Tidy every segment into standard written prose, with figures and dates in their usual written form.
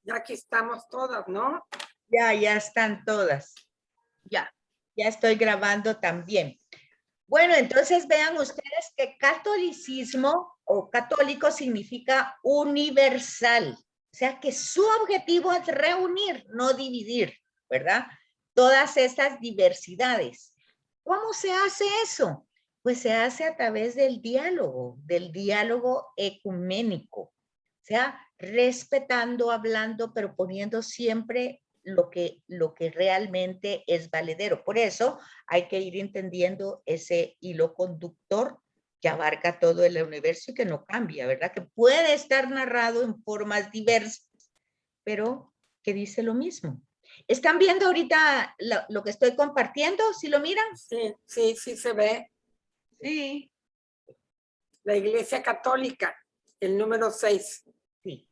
Ya aquí estamos todas, ¿no? Ya están todas. Ya estoy grabando también. Bueno, entonces vean ustedes que catolicismo o católico significa universal. O sea que su objetivo es reunir, no dividir, ¿verdad? Todas estas diversidades. ¿Cómo se hace eso? Pues se hace a través del diálogo ecuménico. O sea, respetando, hablando, pero poniendo siempre lo que realmente es valedero. Por eso hay que ir entendiendo ese hilo conductor que abarca todo el universo y que no cambia, ¿verdad? Que puede estar narrado en formas diversas, pero que dice lo mismo. ¿Están viendo ahorita lo que estoy compartiendo? ¿Sí lo miran? Sí, sí, sí se ve. Sí. La Iglesia Católica, el número 6. Sí.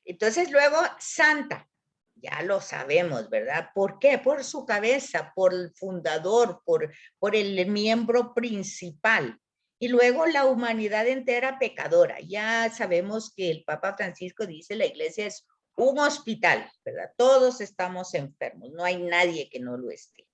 Entonces luego, Santa, ya lo sabemos, ¿verdad? ¿Por qué? Por su cabeza, por el fundador, por el miembro principal. Y luego la humanidad entera pecadora. Ya sabemos que el Papa Francisco dice la iglesia es un hospital, ¿verdad? Todos estamos enfermos, no hay nadie que no lo esté.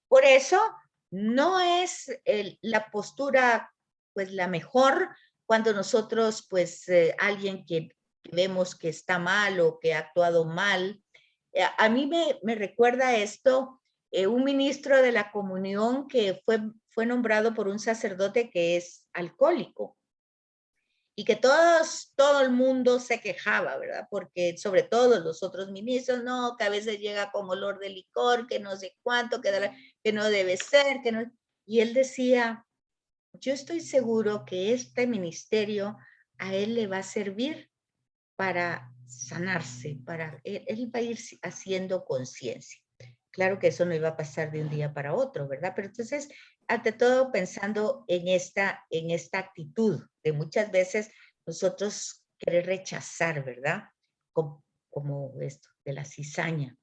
Por eso no es la postura pues la mejor cuando nosotros pues alguien que vemos que está mal o que ha actuado mal. A mí me recuerda esto, un ministro de la comunión que fue nombrado por un sacerdote que es alcohólico y que todo el mundo se quejaba, ¿verdad? Porque sobre todo los otros ministros, no, que a veces llega con olor de licor, que no sé cuánto, que no debe ser, que no... Y él decía, yo estoy seguro que este ministerio a él le va a servir para sanarse, él va a ir haciendo conciencia. Claro que eso no iba a pasar de un día para otro, ¿verdad? Pero entonces, ante todo, pensando en esta actitud de muchas veces nosotros querer rechazar, ¿verdad? Como esto, de la cizaña,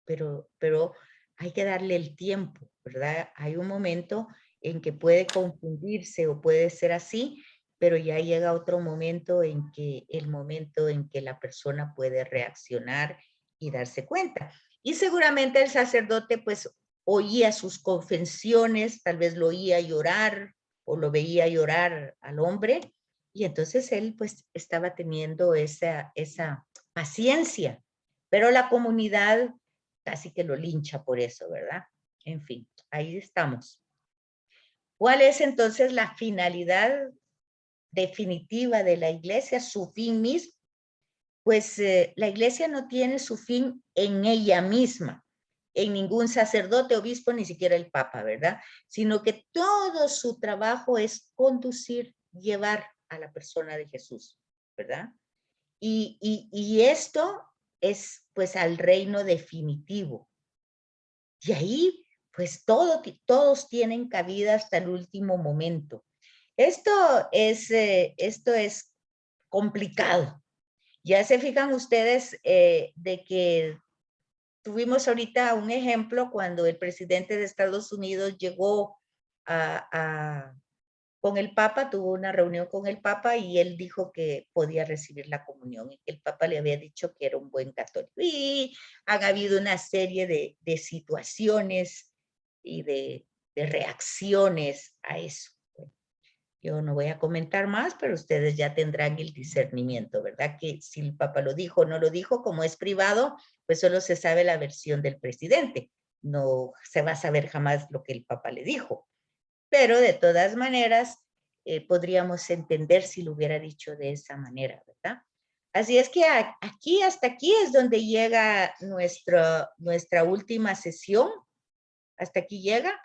pero hay que darle el tiempo, ¿verdad? Hay un momento en que puede confundirse o puede ser así, pero ya llega otro momento el momento en que la persona puede reaccionar y darse cuenta. Y seguramente el sacerdote pues oía sus confesiones, tal vez lo oía llorar o lo veía llorar al hombre, y entonces él pues estaba teniendo esa paciencia, pero la comunidad casi que lo lincha por eso, ¿verdad? En fin, ahí estamos. ¿Cuál es entonces la finalidad definitiva de la iglesia, su fin mismo? Pues la iglesia no tiene su fin en ella misma, en ningún sacerdote, obispo, ni siquiera el papa, ¿verdad? Sino que todo su trabajo es conducir, llevar a la persona de Jesús, ¿verdad? Y esto es pues al reino definitivo. Y ahí, pues todos tienen cabida hasta el último momento. Esto esto es complicado. Ya se fijan ustedes de que tuvimos ahorita un ejemplo cuando el presidente de Estados Unidos llegó a con el Papa, tuvo una reunión con el Papa y él dijo que podía recibir la comunión y que el Papa le había dicho que era un buen católico. Y han habido una serie de situaciones y de reacciones a eso. Yo no voy a comentar más, pero ustedes ya tendrán el discernimiento, ¿verdad? Que si el Papa lo dijo o no lo dijo, como es privado, pues solo se sabe la versión del presidente. No se va a saber jamás lo que el Papa le dijo, pero de todas maneras podríamos entender si lo hubiera dicho de esa manera, ¿verdad? Así es que hasta aquí es donde llega nuestra última sesión, hasta aquí llega,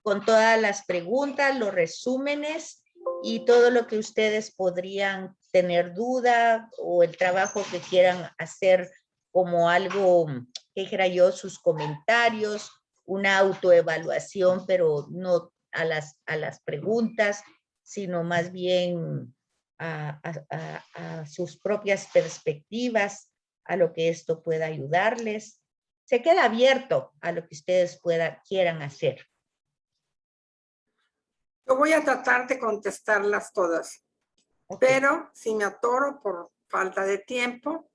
con todas las preguntas, los resúmenes y todo lo que ustedes podrían tener duda o el trabajo que quieran hacer como algo, que dijera yo, sus comentarios, una autoevaluación, pero no a las preguntas, sino más bien a sus propias perspectivas, a lo que esto pueda ayudarles. Se queda abierto a lo que ustedes quieran hacer. Yo voy a tratar de contestarlas todas, Okay. pero si me atoro por falta de tiempo,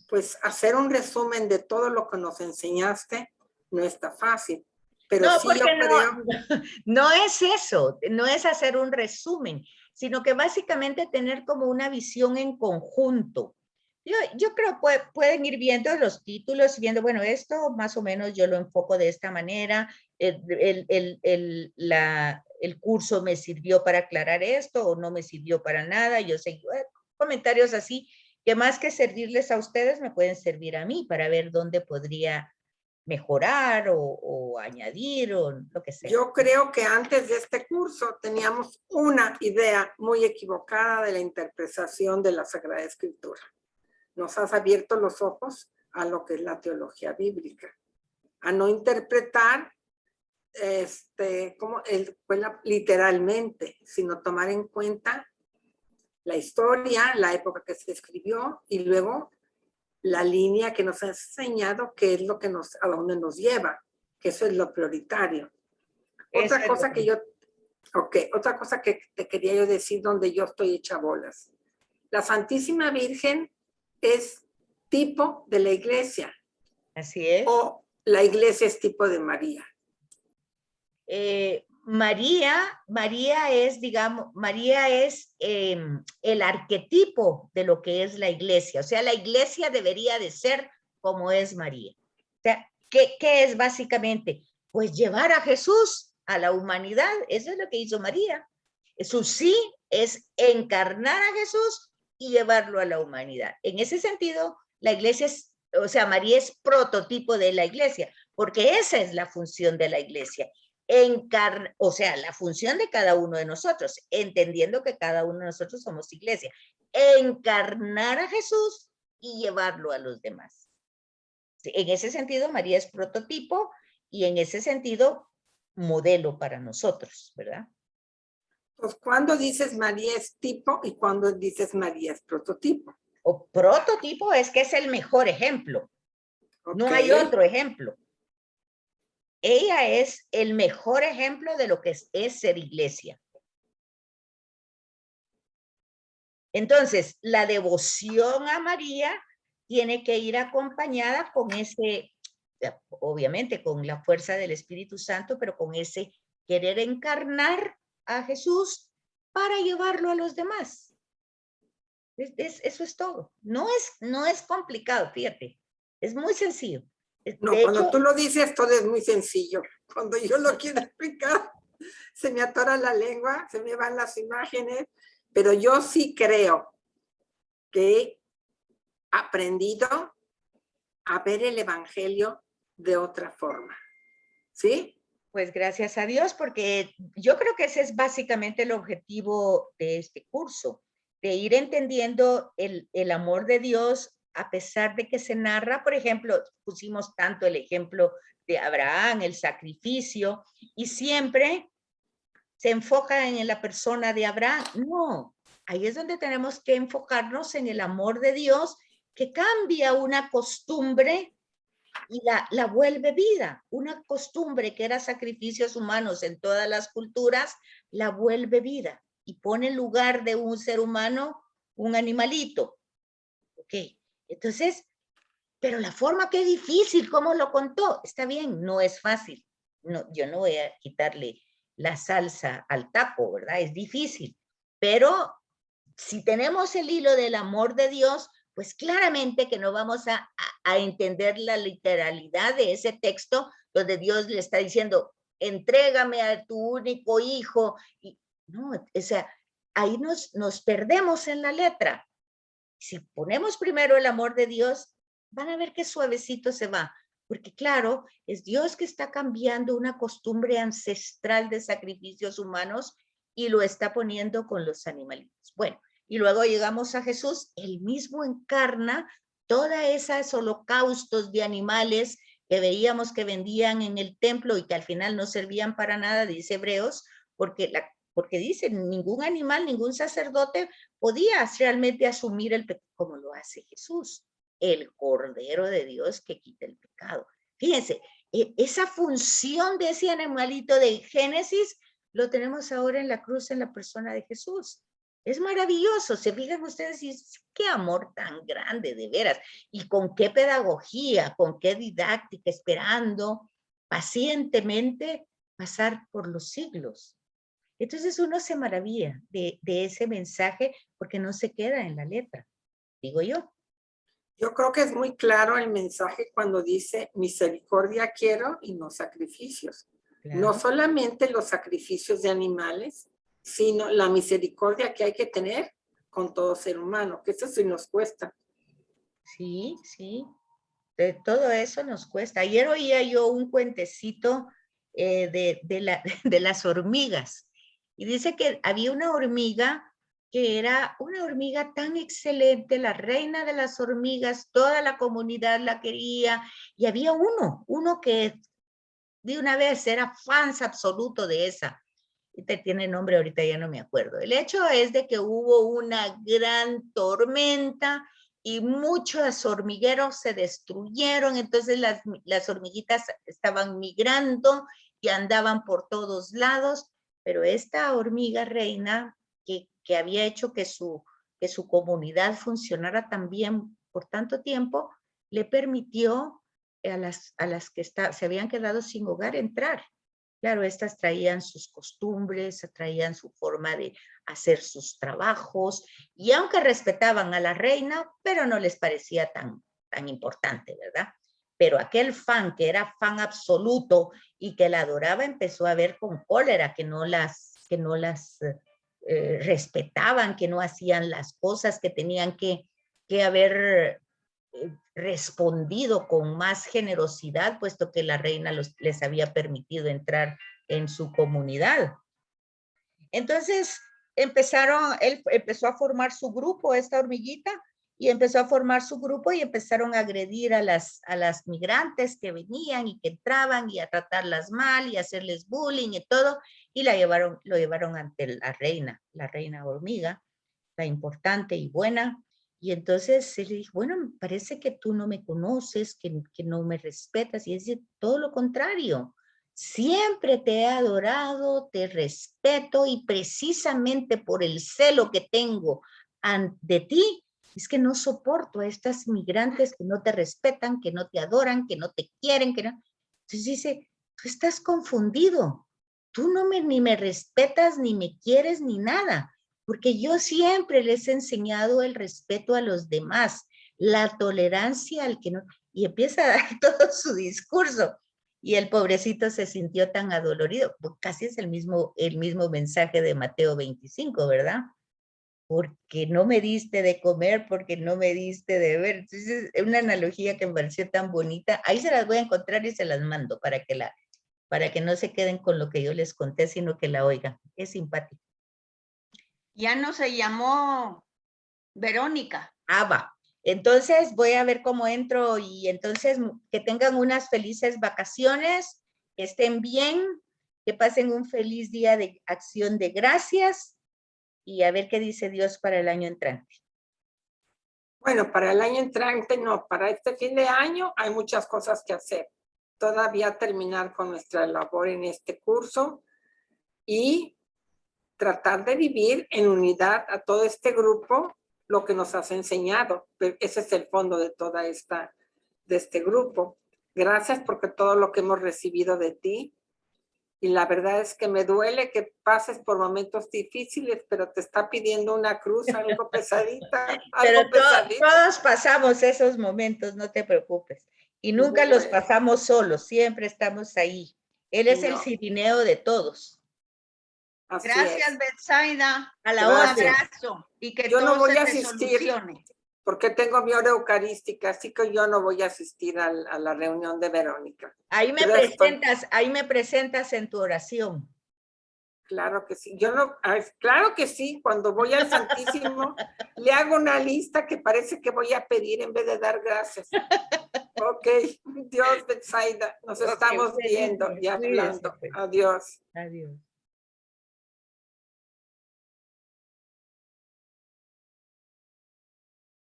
pues hacer un resumen de todo lo que nos enseñaste no está fácil. Pero No, sí yo porque creo, no es eso, no es hacer un resumen, sino que básicamente tener como una visión en conjunto. Yo creo que pueden ir viendo los títulos, viendo, bueno, esto más o menos yo lo enfoco de esta manera, el curso me sirvió para aclarar esto o no me sirvió para nada, yo sé, comentarios así, que más que servirles a ustedes, me pueden servir a mí para ver dónde podría mejorar o añadir o lo que sea. yo creo que antes de este curso teníamos una idea muy equivocada de la interpretación de la Sagrada Escritura. Nos has abierto los ojos a lo que es la teología bíblica, a no interpretar como escuela literalmente, sino tomar en cuenta la historia, la época que se escribió y luego la línea que nos ha enseñado que es lo que a dónde nos lleva, que eso es lo prioritario. Otra cosa que otra cosa que te quería yo decir donde yo estoy hecha bolas. La Santísima Virgen es tipo de la iglesia. Así es. O la iglesia es tipo de María. María es, digamos, María es el arquetipo de lo que es la iglesia. O sea, la iglesia debería de ser como es María. O sea, ¿qué es básicamente? Pues llevar a Jesús a la humanidad. Eso es lo que hizo María. Su sí es encarnar a Jesús y llevarlo a la humanidad. En ese sentido, la iglesia es, o sea, María es prototipo de la iglesia, porque esa es la función de la iglesia. O sea, la función de cada uno de nosotros, entendiendo que cada uno de nosotros somos iglesia, encarnar a Jesús y llevarlo a los demás. En ese sentido, María es prototipo y en ese sentido, modelo para nosotros, ¿verdad? Pues, ¿cuándo dices María es tipo y cuándo dices María es prototipo? O prototipo es que es el mejor ejemplo. Okay. No hay otro ejemplo. Ella es el mejor ejemplo de lo que es ser iglesia. Entonces, la devoción a María tiene que ir acompañada con ese, obviamente con la fuerza del Espíritu Santo, pero con ese querer encarnar a Jesús para llevarlo a los demás. Eso es todo. No es complicado, fíjate. Es muy sencillo. No, cuando tú lo dices, todo es muy sencillo. Cuando yo lo quiero explicar, se me atora la lengua, se me van las imágenes, pero yo sí creo que he aprendido a ver el evangelio de otra forma. ¿Sí? Pues gracias a Dios, porque yo creo que ese es básicamente el objetivo de este curso, de ir entendiendo el amor de Dios a pesar de que se narra, por ejemplo, pusimos tanto el ejemplo de Abraham, el sacrificio, y siempre se enfoca en la persona de Abraham. No, ahí es donde tenemos que enfocarnos en el amor de Dios que cambia una costumbre y la vuelve vida. Una costumbre que era sacrificios humanos en todas las culturas, la vuelve vida y pone en lugar de un ser humano un animalito. Ok, entonces, pero la forma que difícil, ¿cómo lo contó? Está bien, no es fácil. No, yo no voy a quitarle la salsa al taco, ¿verdad? Es difícil, pero si tenemos el hilo del amor de Dios, pues claramente que no vamos a entender la literalidad de ese texto donde Dios le está diciendo, entrégame a tu único hijo. Y, no, o sea, ahí nos perdemos en la letra. Si ponemos primero el amor de Dios, van a ver qué suavecito se va. Porque claro, es Dios que está cambiando una costumbre ancestral de sacrificios humanos y lo está poniendo con los animalitos. Bueno, y luego llegamos a Jesús, él mismo encarna todas esas holocaustos de animales que veíamos que vendían en el templo y que al final no servían para nada, dice Hebreos, porque dice, ningún animal, ningún sacerdote podía realmente asumir el pecado como lo hace Jesús, el Cordero de Dios que quita el pecado. Fíjense, esa función de ese animalito de Génesis lo tenemos ahora en la cruz en la persona de Jesús. Es maravilloso, se fijan ustedes, y qué amor tan grande, de veras, y con qué pedagogía, con qué didáctica, esperando pacientemente pasar por los siglos. Entonces uno se maravilla de ese mensaje porque no se queda en la letra, digo yo. Yo creo que es muy claro el mensaje cuando dice misericordia quiero y no sacrificios. No Claro. solamente los sacrificios de animales, sino la misericordia que hay que tener con todo ser humano, que eso sí nos cuesta. Sí, sí, de todo eso nos cuesta. Ayer oía yo un cuentecito de las hormigas y dice que había una hormiga que era una hormiga tan excelente, la reina de las hormigas, toda la comunidad la quería y había uno que de una vez era fans absoluto de esa. Y te tiene nombre ahorita, ya no me acuerdo. El hecho es de que hubo una gran tormenta y muchos hormigueros se destruyeron, entonces las hormiguitas estaban migrando y andaban por todos lados, pero esta hormiga reina que había hecho que su comunidad funcionara tan bien por tanto tiempo, le permitió a las que se habían quedado sin hogar entrar. Claro, estas traían sus costumbres, traían su forma de hacer sus trabajos, y aunque respetaban a la reina, pero no les parecía tan importante, ¿verdad? Pero aquel fan que era fan absoluto y que la adoraba empezó a ver con cólera que no las respetaban, que no hacían las cosas que tenían que haber respondido con más generosidad, puesto que la reina les había permitido entrar en su comunidad. Entonces él empezó a formar su grupo, esta hormiguita, y empezó a formar su grupo y empezaron a agredir a las migrantes que venían y que entraban y a tratarlas mal y a hacerles bullying y todo, y lo llevaron ante la reina hormiga, la importante y buena. Y entonces él dijo, bueno, parece que tú no me conoces, que no me respetas. Y es decir, todo lo contrario. Siempre te he adorado, te respeto y precisamente por el celo que tengo de ti, es que no soporto a estas migrantes que no te respetan, que no te adoran, que no te quieren, que no. Entonces dice, tú estás confundido. Tú ni me respetas, ni me quieres, ni nada, porque yo siempre les he enseñado el respeto a los demás, la tolerancia al que no, y empieza a dar todo su discurso. Y el pobrecito se sintió tan adolorido, pues casi es el mismo mensaje de Mateo 25, ¿verdad? Porque no me diste de comer, porque no me diste de beber. Entonces, es una analogía que me pareció tan bonita. Ahí se las voy a encontrar y se las mando para que no se queden con lo que yo les conté, sino que la oigan. Es simpático. Ya no se llamó Verónica. Va. Entonces voy a ver cómo entro y entonces que tengan unas felices vacaciones, que estén bien, que pasen un feliz día de acción de gracias y a ver qué dice Dios para el año entrante. Bueno, para el año entrante no, para este fin de año hay muchas cosas que hacer. Todavía terminar con nuestra labor en este curso y tratar de vivir en unidad a todo este grupo, lo que nos has enseñado. Ese es el fondo de de este grupo. Gracias porque todo lo que hemos recibido de ti, y la verdad es que me duele que pases por momentos difíciles, pero te está pidiendo una cruz algo pesadita, pero algo pesadita. Todos pasamos esos momentos, no te preocupes. Y nunca los pasamos solos, siempre estamos ahí. Él es el cirineo de todos. Así Gracias, es. Betsaida. A la Un orden. abrazo y que Yo todo no voy se a te asistir solucione. porque tengo mi hora eucarística, así que yo no voy a asistir a la reunión de Verónica. Ahí me presentas en tu oración. Claro que sí. Yo no, claro que sí. Cuando voy al Santísimo, le hago una lista que parece que voy a pedir en vez de dar gracias. Ok, Dios, Betsaida, nos estamos viendo y hablando. Pues. Adiós. Adiós.